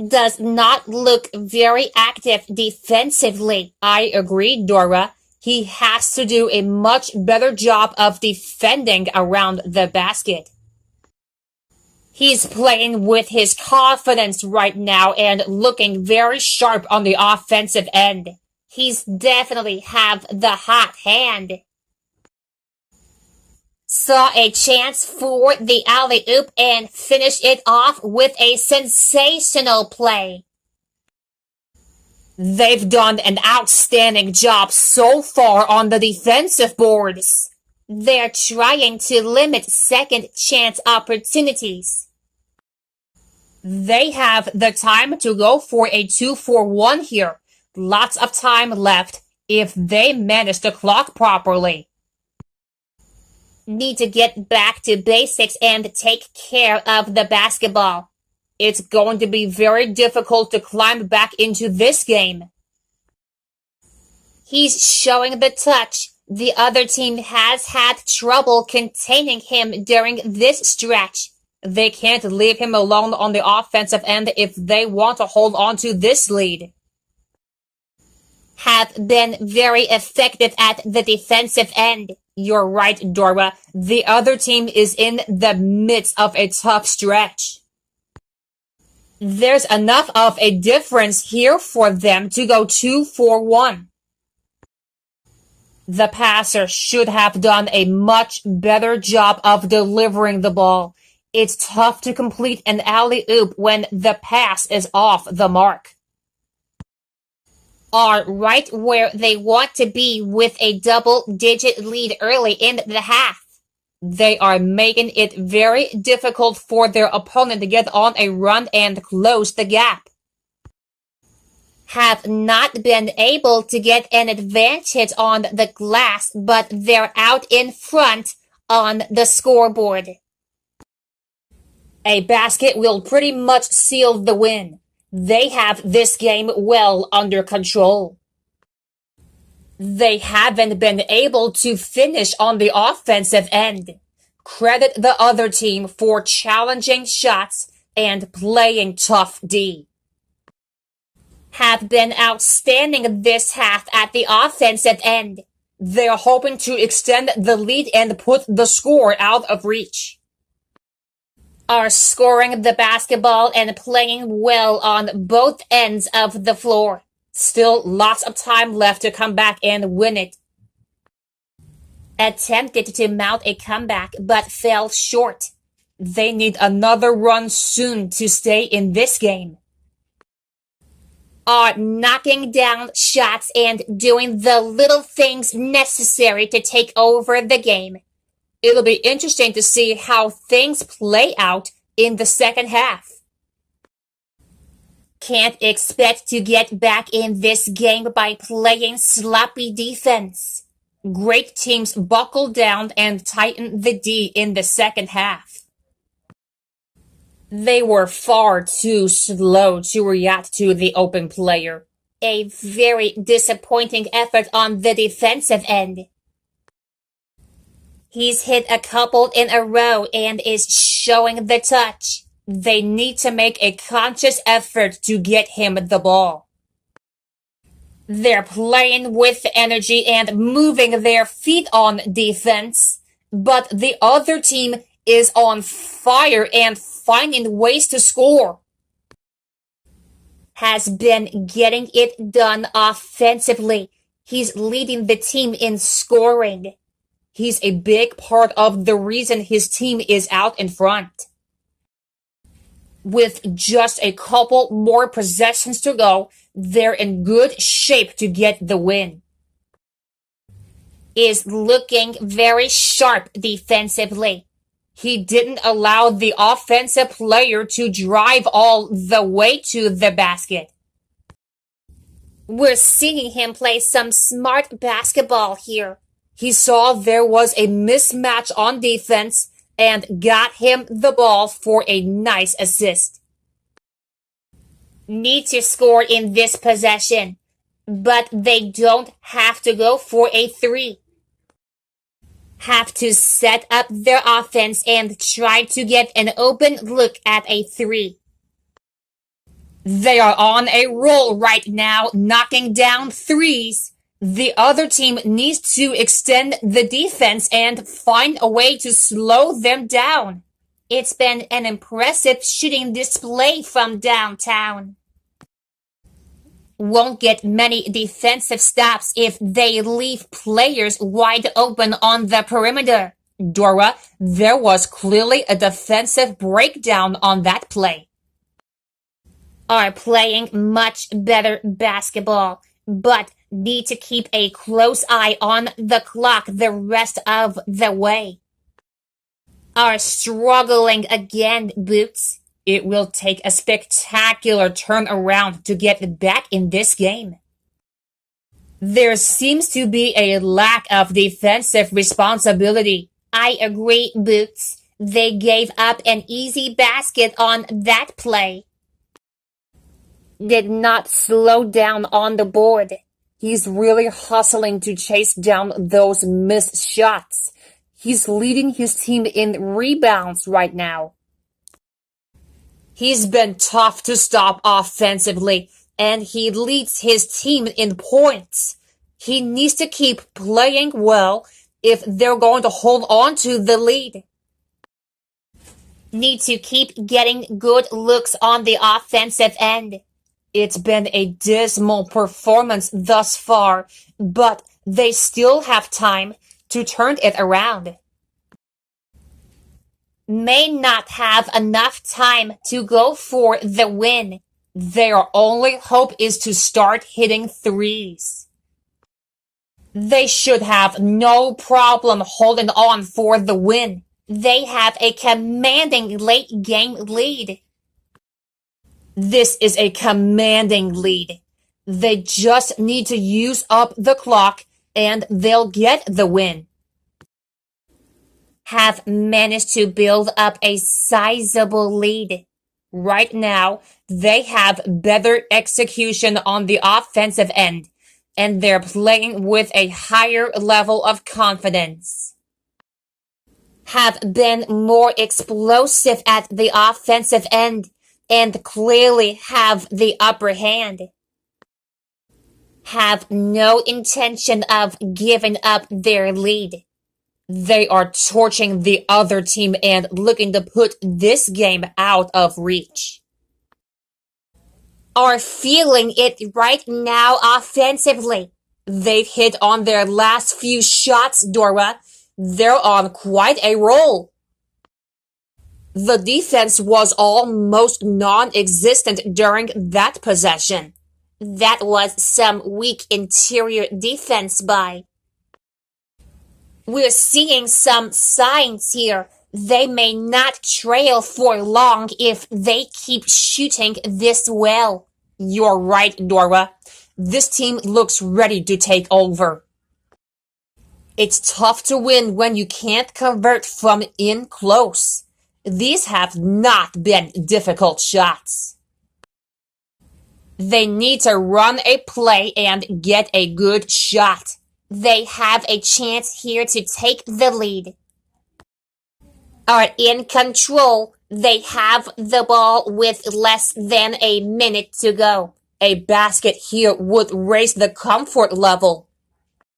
Does not look very active defensively. I agree, Dora. He has to do a much better job of defending around the basket. He's playing with his confidence right now and looking very sharp on the offensive end. He's definitely have the hot hand. Saw a chance for the alley-oop and finished it off with a sensational play. They've done an outstanding job so far on the defensive boards. They're trying to limit second chance opportunities. They have the time to go for a 2-for-1 here. Lots of time left if they manage the clock properly. Need to get back to basics and take care of the basketball. It's going to be very difficult to climb back into this game. He's showing the touch. The other team has had trouble containing him during this stretch. They can't leave him alone on the offensive end if they want to hold on to this lead. Have been very effective at the defensive end. You're right, Dora. The other team is in the midst of a tough stretch. There's enough of a difference here for them to go 2-for-1. The passer should have done a much better job of delivering the ball. It's tough to complete an alley-oop when the pass is off the mark. Are right where they want to be with a double-digit lead early in the half. They are making it very difficult for their opponent to get on a run and close the gap. Have not been able to get an advantage on the glass, but they're out in front on the scoreboard. A basket will pretty much seal the win. They have this game well under control. They haven't been able to finish on the offensive end. Credit the other team for challenging shots and playing tough D. Have been outstanding this half at the offensive end. They're hoping to extend the lead and put the score out of reach. Are scoring the basketball and playing well on both ends of the floor. Still lots of time left to come back and win it. Attempted to mount a comeback but fell short. They need another run soon to stay in this game. Are knocking down shots and doing the little things necessary to take over the game. It'll be interesting to see how things play out in the second half. Can't expect to get back in this game by playing sloppy defense. Great teams buckle down and tighten the D in the second half. They were far too slow to react to the open player. A very disappointing effort on the defensive end. He's hit a couple in a row and is showing the touch. They need to make a conscious effort to get him the ball. They're playing with energy and moving their feet on defense, but the other team is on fire and finding ways to score. Has been getting it done offensively. He's leading the team in scoring. He's a big part of the reason his team is out in front. With just a couple more possessions to go, they're in good shape to get the win. Is looking very sharp defensively. He didn't allow the offensive player to drive all the way to the basket. We're seeing him play some smart basketball here. He saw there was a mismatch on defense and got him the ball for a nice assist. Need to score in this possession, but they don't have to go for a three. Have to set up their offense and try to get an open look at a three. They are on a roll right now, knocking down threes. The other team needs to extend the defense and find a way to slow them down. It's been an impressive shooting display from downtown. Won't get many defensive stops if they leave players wide open on the perimeter. Dora, there was clearly a defensive breakdown on that play. Are playing much better basketball, but need to keep a close eye on the clock the rest of the way. Are struggling again, Boots. It will take a spectacular turnaround to get back in this game. There seems to be a lack of defensive responsibility. I agree, Boots. They gave up an easy basket on that play. Did not slow down on the board. He's really hustling to chase down those missed shots. He's leading his team in rebounds right now. He's been tough to stop offensively, and he leads his team in points. He needs to keep playing well if they're going to hold on to the lead. Need to keep getting good looks on the offensive end. It's been a dismal performance thus far, but they still have time to turn it around. May not have enough time to go for the win. Their only hope is to start hitting threes. They should have no problem holding on for the win. They have a commanding late game lead. This is a commanding lead. They just need to use up the clock and they'll get the win. Have managed to build up a sizable lead. Right now, they have better execution on the offensive end, and they're playing with a higher level of confidence. Have been more explosive at the offensive end, and clearly have the upper hand. Have no intention of giving up their lead. They are torching the other team and looking to put this game out of reach. Are feeling it right now offensively. They've hit on their last few shots, Dora. They're on quite a roll. The defense was almost non-existent during that possession. That was some weak interior defense by. We're seeing some signs here. They may not trail for long if they keep shooting this well. You're right, Dora. This team looks ready to take over. It's tough to win when you can't convert from in close. These have not been difficult shots. They need to run a play and get a good shot. They have a chance here to take the lead. Are in control. They have the ball with less than a minute to go. A basket here would raise the comfort level.